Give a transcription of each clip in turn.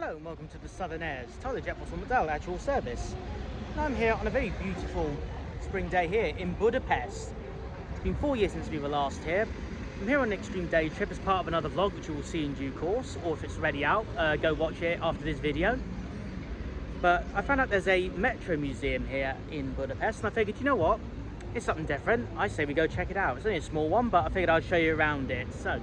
Hello and welcome to the Southern Airs, Tyler Jett from McDowell at your service. And I'm here on a very beautiful spring day here in Budapest. It's been 4 years since we were last here. I'm here on an extreme day trip as part of another vlog which you will see in due course, or if it's already out, go watch it after this video. But I found out there's a metro museum here in Budapest and I figured, you know what, it's something different. I say we go check it out. It's only a small one, but I figured I'd show you around it. So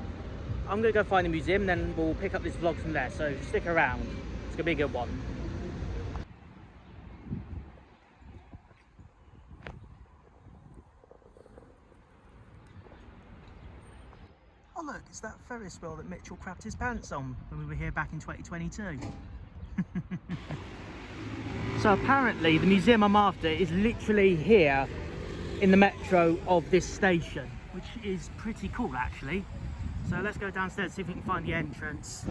I'm going to go find the museum and then we'll pick up this vlog from there, so stick around. It's going to be a good one. Oh look, it's that Ferris wheel that Mitchell crapped his pants on when we were here back in 2022. So apparently the museum I'm after is literally here in the metro of this station, which is pretty cool actually. So let's go downstairs, see if we can find the entrance.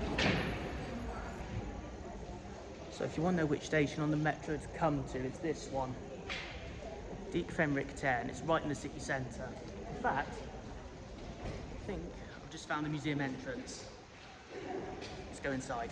So if you want to know which station on the metro to come to, it's this one. Diek Fenrik 10, it's right in the city centre. In fact, I think I've just found the museum entrance. Let's go inside.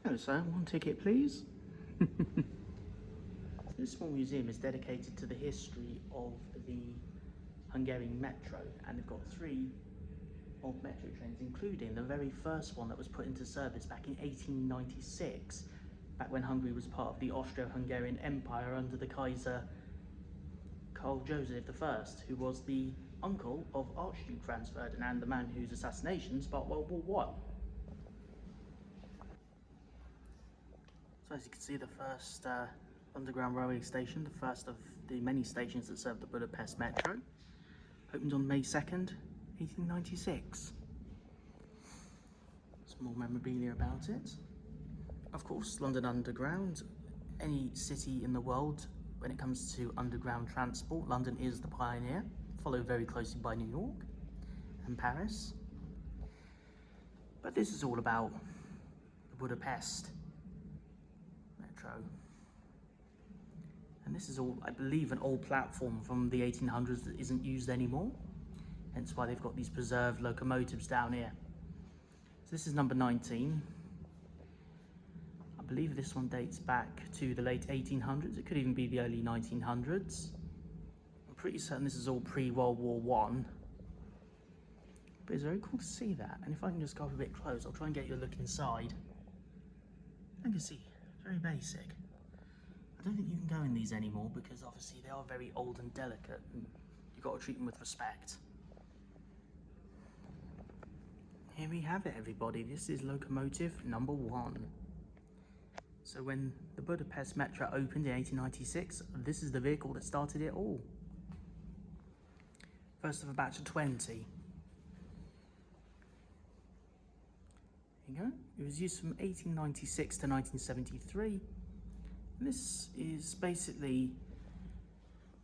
Hello sir, one ticket please. This small museum is dedicated to the history of the Hungarian metro, and they've got 3 old metro trains, including the very first one that was put into service back in 1896, back when Hungary was part of the Austro-Hungarian Empire under the Kaiser Karl Joseph I, who was the uncle of Archduke Franz Ferdinand, the man whose assassination sparked World War I. So as you can see, the first underground railway station, the first of the many stations that serve the Budapest Metro, opened on May 2nd, 1896. Some more memorabilia about it. Of course, London Underground. Any city in the world, when it comes to underground transport, London is the pioneer, followed very closely by New York and Paris. But this is all about the Budapest Metro. And this is all, I believe, an old platform from the 1800s that isn't used anymore. Hence why they've got these preserved locomotives down here. So this is number 19. I believe this one dates back to the late 1800s. It could even be the early 1900s. I'm pretty certain this is all pre-World War I. But it's very cool to see that. And if I can just go up a bit close, I'll try and get you a look inside. You can see, very basic. I don't think you can go in these anymore because obviously they are very old and delicate and you've got to treat them with respect. Here we have it, everybody. This is locomotive number 1. So when the Budapest Metro opened in 1896, this is the vehicle that started it all. First of a batch of 20. There you go. It was used from 1896 to 1973. And this is basically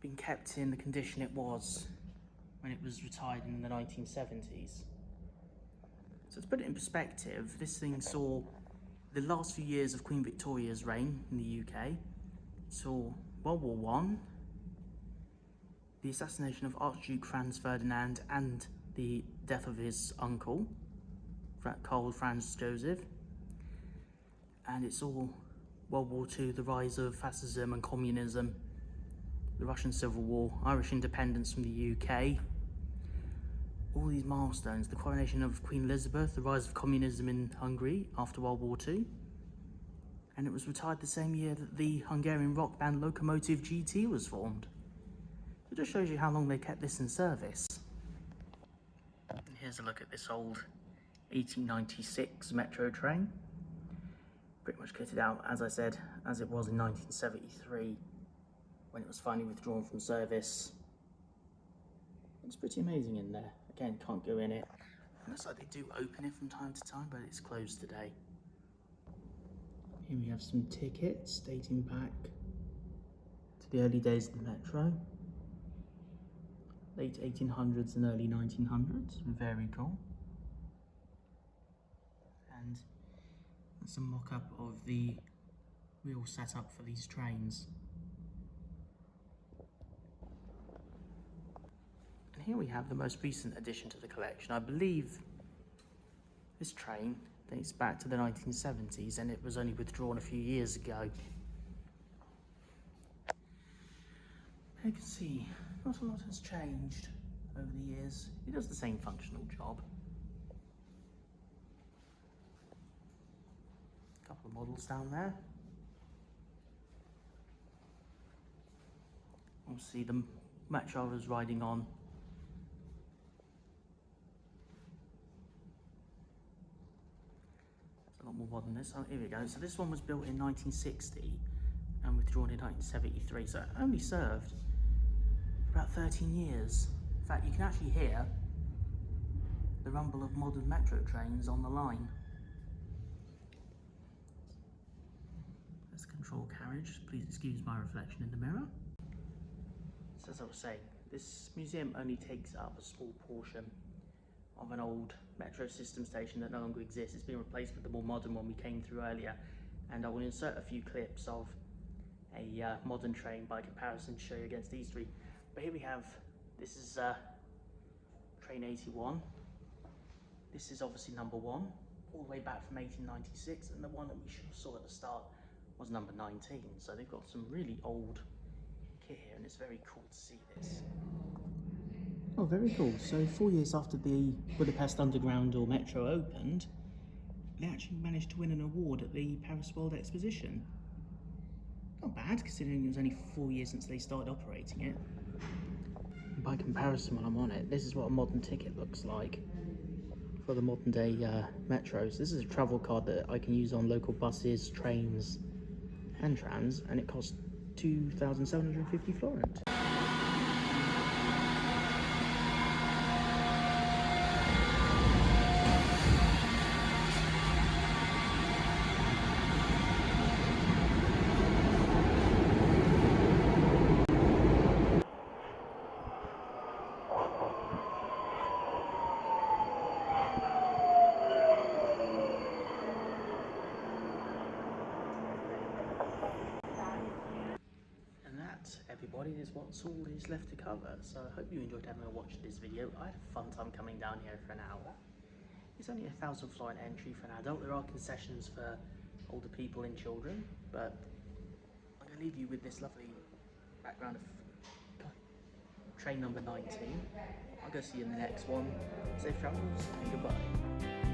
been kept in the condition it was when it was retired in the 1970s. So to put it in perspective, this thing saw the last few years of Queen Victoria's reign in the UK. It saw World War I, the assassination of Archduke Franz Ferdinand and the death of his uncle, Karl Franz Joseph, and it saw World War II, the rise of fascism and communism, the Russian Civil War, Irish independence from the UK, all these milestones, the coronation of Queen Elizabeth, the rise of communism in Hungary after World War II, and it was retired the same year that the Hungarian rock band Locomotive GT was formed. It just shows you how long they kept this in service. And here's a look at this old 1896 metro train. Pretty much kitted out, as I said, as it was in 1973 when it was finally withdrawn from service. It's pretty amazing in there. Again, can't go in it. It looks like they do open it from time to time, but it's closed today. Here we have some tickets dating back to the early days of the metro. late 1800s and early 1900s. Very cool. And that's a mock-up of the wheel setup for these trains. And here we have the most recent addition to the collection. I believe this train dates back to the 1970s and it was only withdrawn a few years ago. You can see not a lot has changed over the years. It does the same functional job. A couple of models down there. We'll see the McDowell is riding on. It's a lot more modern than this. Oh, here we go. So this one was built in 1960 and withdrawn in 1973. So it only served for about 13 years. In fact, you can actually hear the rumble of modern metro trains on the line. Let's control carriage. Please excuse my reflection in the mirror. So as I was saying, this museum only takes up a small portion of an old metro system station that no longer exists. It's been replaced with the more modern one we came through earlier, and I will insert a few clips of a modern train by comparison to show you against these three. But here we have, this is train 81. This is obviously number 1, all the way back from 1896, and the one that we saw at the start was number 19. So they've got some really old kit here, and it's very cool to see this. Oh, very cool. So 4 years after the Budapest Underground or Metro opened, they actually managed to win an award at the Paris World Exposition. Not bad, considering it was only 4 years since they started operating it. And by comparison, when I'm on it, this is what a modern ticket looks like for the modern day metros. This is a travel card that I can use on local buses, trains and trams, and it costs 2,750 florins. Everybody, is what's all is left to cover. So I hope you enjoyed having a watch of this video. I had a fun time coming down here for an hour. It's only 1,000 florin entry for an adult. There are concessions for older people and children, but I'm going to leave you with this lovely background of train number 19. I'll go see you in the next one. Safe travels and goodbye.